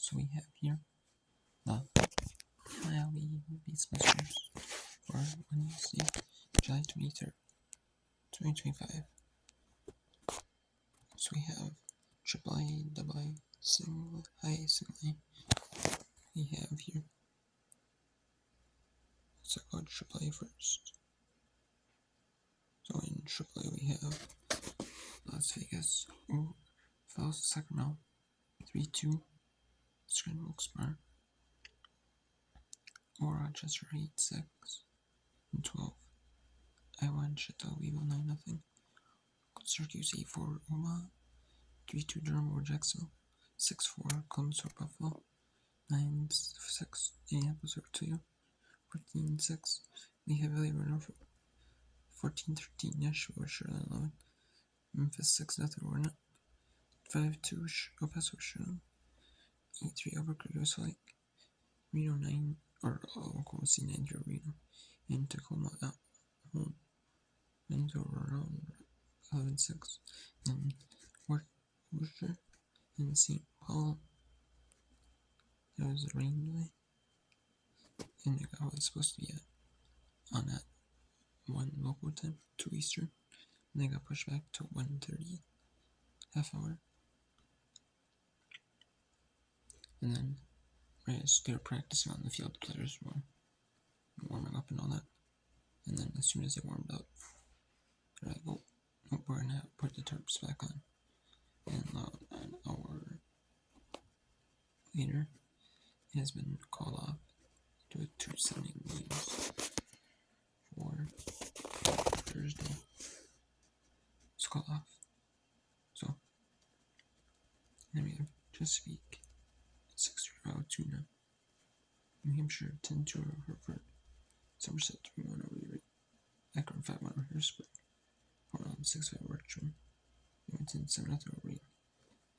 So we have here the MILB baseball scores for Wednesday, July 23rd, 2025. So we have AAA, AA, single, high, single A. We have here, let's talk about AAA first. So in AAA we have Las Vegas, Falls, Sacramento, 3-2, Scranton Wilkes-Barre, or Rochester 8-6, and 12. Iowa and Chateau Vivo 9-0. Syracuse 8-4 Omaha, 3-2 Durham or Jacksonville, 6-4 Columbus or Buffalo, 9-6 Indianapolis or Toledo, 14-6 Lehigh Valley or Norfolk, 14-13 Nashville or Charlotte 11, Memphis 6-0 or not, 5-2 El Paso or Charlotte, 8-3 Albuquerque or Salt Lake, Reno 9 or Oklahoma City 9-0 Reno, and Tacoma at home, Minnesota around 11-6, and Worcester and St. Paul. There was a rain delay, and I was supposed to be on at 1 local time, 2 Eastern, and they got pushed back to 1:30, half hour. And then right as they were practicing on the field, the players were warming up and all that. And then as soon as they warmed up, they're like, oh, we're gonna put the tarps back on. And an hour later, it has been called off to a 2-7 games for Thursday. It's called off. So then we have Chesapeake 6-0 Tuna, New Hampshire 10-2 over Hartford, Somerset 3-1 over Erie, Akron 5-1 over Harrisburg, Portland 6-5 over Richmond, Newington 7-0 over Reed,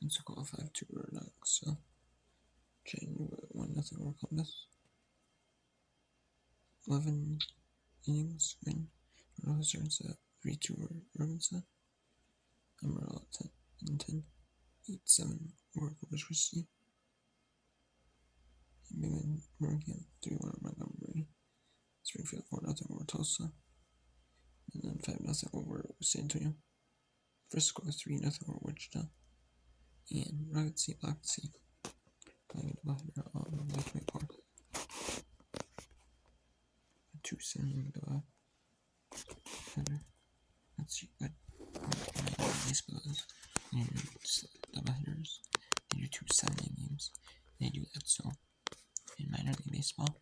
Pensacola 5-2 over Knoxville, Chattanooga 1-0 over Columbus, 11 innings win, Royal Stearns at 3-2 over Robinson, Amarillo 10, 8-7 over Corpus Christi, Birmingham 3-1 over Montgomery, Springfield 4-0 over Tulsa, and then 5-0 over San Antonio, Frisco 3-0 over Wichita, and Rocket City Block C playing a doubleheader on Lake May Park. 2-7 doubleheader. Let's see what baseball is. Doubleheaders. They do 2 7-inning games. They do that so in minor league baseball,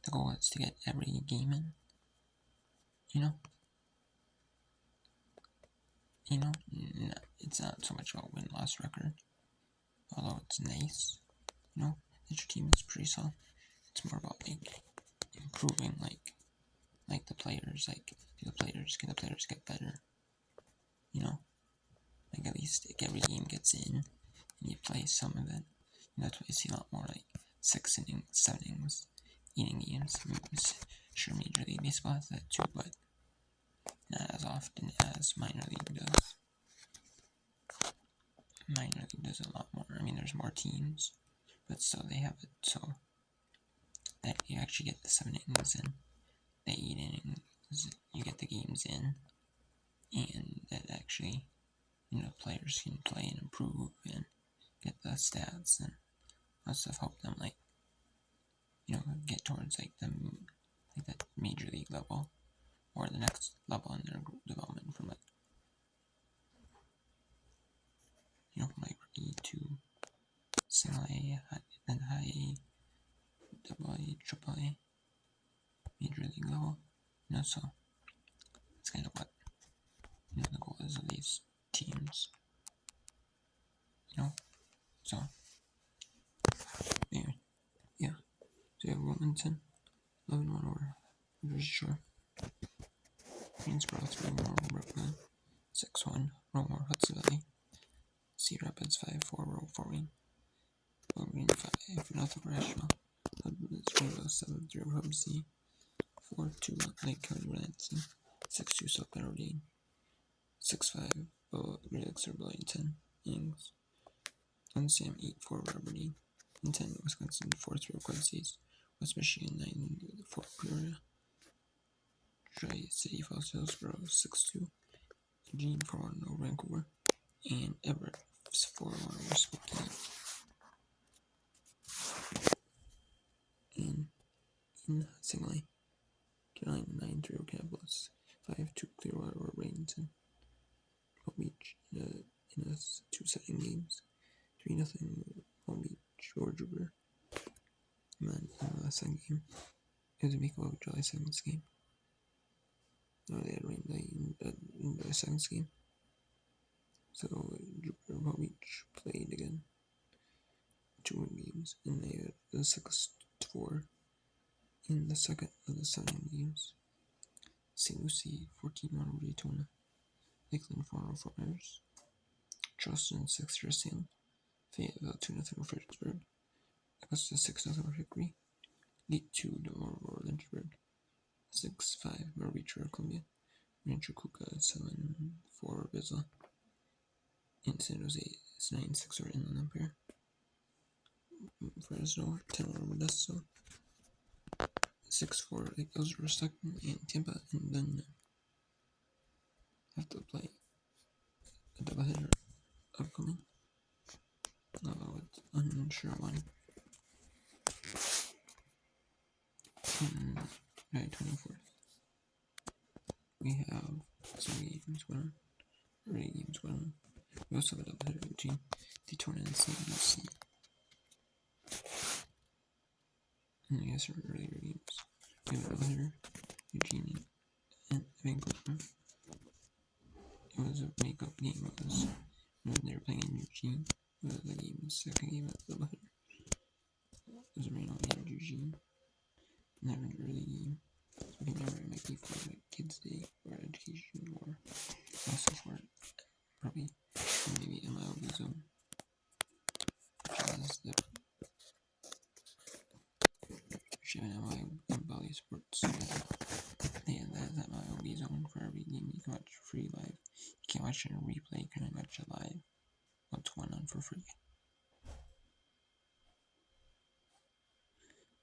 the goal is to get every game in. It's not so much about win-loss record, although it's nice, that your team is pretty solid. It's more about improving, the players, can the players get better, at least every game gets in, and you play some of it. And that's why you see a lot more 6 innings, 7 innings, eating games. Sure, Major League Baseball has that too, but not as often as minor league does. Minor league does a lot more. There's more teams, but still they have it so that you actually get the 7 innings in, the 8 innings, you get the games in, and that actually, players can play and improve and get the stats and that stuff, help them get towards that major league level or the next level in their development from rookie to single A, then high A, double A, triple A, major league level. So that's kind of what the goal is of these teams. So anyway, yeah. So you have Wilmington 11-1 over Jersey Shore, Greensboro 3-1 over Brooklyn, 6-1 Rome Hudson Valley, Cedar Rapids 5-4 over Fort Wayne, Green 5-0 over Asheville, Springville 7-3 over Hub C, 4-2 Lake County Lansing, 6-2 South Bend Rodine, 6-5 Great Lakes over Burlington innings, 1 Sam 8 for Aberdeen, and 10 Wisconsin 4 3 Quad States, West Michigan 9 for Peoria, Tri City Falls Hillsborough 6-2, Eugene 4-1 over Vancouver, and Everett 4-1 over Spokane. In Singley, Carolina 9-3 over Cowboys, 5-2 Clearwater over Bradenton, Palm Beach in a 2-setting games, 3-0 Palm Beach over Jupiter. And then in the second game, it was a Miko over July 7th game. No, they had rain in the second game. So Jupiter and Palm Beach played again 2 games, and they had the 6-4 in the second of the 7 games. St. Lucie 14-1 over Daytona, Lakeland 4-0 over Myers, Charleston 6-0 Salem, Fayetteville 2-0 over Fredericksburg, Augusta 6-0 over Hickory, 8-2 over Lynchburg, 6-5 Myrtle Beach over Columbia, Rancho Cuca 7-4 over Bisla, and San Jose 9-6 over Inland Empire, Fresno 10-1 over Modesto, 6-4 Lake Elsinore over Stockton, and Tampa and then have to play a doubleheader upcoming. With unsure one. July 24th. We have some games going on. Early games going on. We also have a doubleheader between Daytona and St. Lucie. And I guess our earlier games. We have a doubleheader, Eugene and Vancouver. It was a makeup game. It was when they were playing in Eugene. It was the game, the second game of the doubleheader. It was a Reno and Eugene. And that was an early game. So we can remember it might be for like Kids Day or education or also for probably maybe MILB zone. Which is an MILB sports. Yeah, that MILB zone for every game you can watch free live. You can't watch it in replay, you can only watch it live. What's going on for free.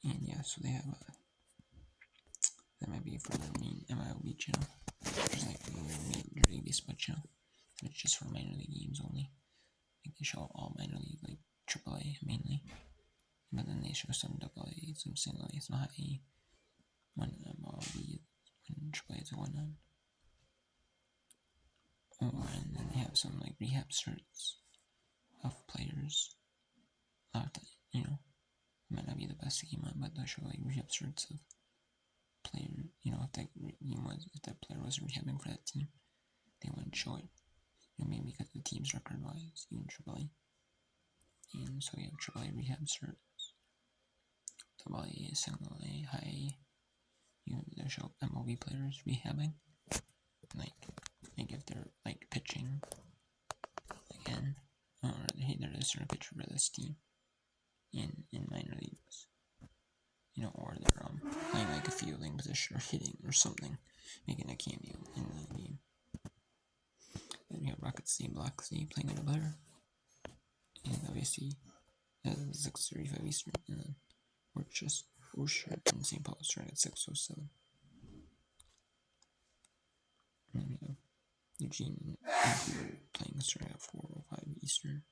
And yeah, so they have that might be for the main MILB channel. There's like the Major League Baseball channel. It's just for minor league games only. Like they show all minor league, like AAA mainly. But then they show some AA, some single A, some high A. One MLB, one AAA is a 1-on. Oh, and then they have some like rehab certs of players. You know, it might not be the best game on, but they'll show like rehab certs of player. You know, if that player was rehabbing for that team, they wouldn't show it. You know, maybe because the team's record-wise, even AAA. And so you have AAA rehab certs, AA, single A, high A. They show MLB players rehabbing, like if they're like pitching again, or hey, they're just a pitcher for this team in minor leagues, you know, or they're playing like a fielding position or hitting or something, making a cameo in the game. Then you have Rocket C and Block C playing in a player, and obviously at 6:35 Eastern, and then Worcester and St. Paul starting at 6:07. And then we have Eugene and Vancouver playing starting at 4:05 Eastern.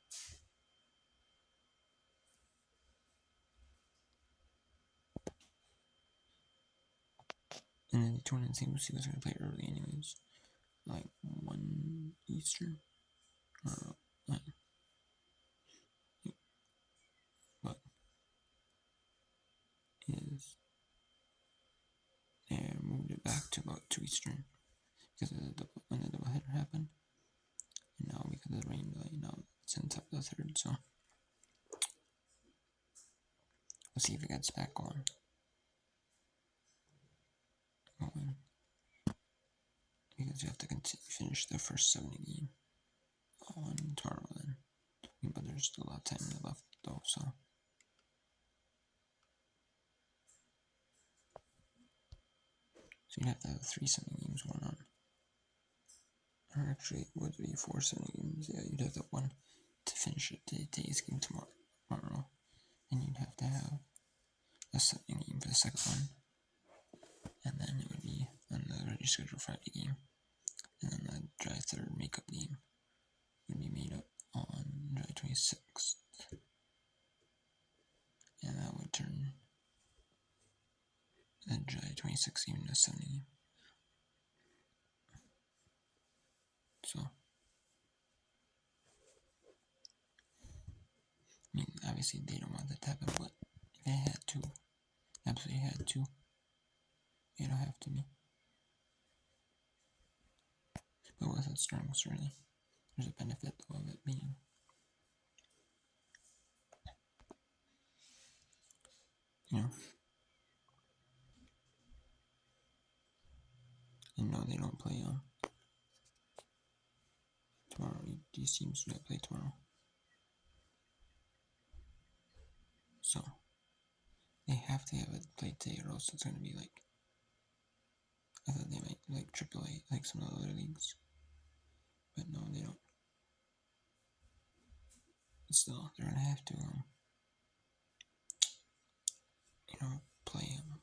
And then the Daytona and St. Lucie was going to play early anyways, like 1 Eastern. Or, but is they moved it back to about 2 Eastern because of when the doubleheader happened. And now because of the rain delay, now it's in top of the third, so we'll see if it gets back on. Because you have to finish the first 70 game on tomorrow then. But there's still a lot of time left though, so. So you'd have to have 3 70 games going on. Or actually, it would be 4 70 games. Yeah, you'd have to have one to finish it today's game tomorrow, and you'd have to have a second game for the second one, and then it would be on the already scheduled Friday game, and then the July 3rd makeup game would be made up on July 26th, and that would turn the July 26th game into a 7 game. So, I mean, obviously they don't want that to happen, but if they had to, absolutely had to, it don't have to be. But with it strong, certainly, there's a benefit of it being, and no, they don't play tomorrow. These teams do not play tomorrow. So, they have to have it played today, or else it's going to be like, I thought they might like AAA, like some of the other leagues. But no, they don't. But still, they're going to have to, play them.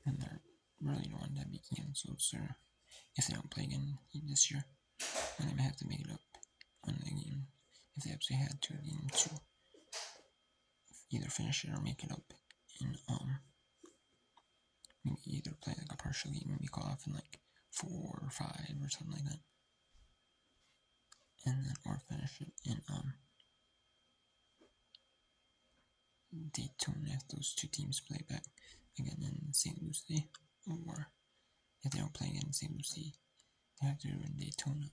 And they're really don't want that to be canceled, so if they don't play again this year, then they may have to make it up on the game. If they absolutely had to, game 2. Either finish it or make it up in, maybe either play like a partial game, maybe call off in like 4 or 5 or something like that. And then, or finish it in, Daytona if those two teams play back again in St. Lucie, or if they don't play again in St. Lucie, they have to do it in Daytona.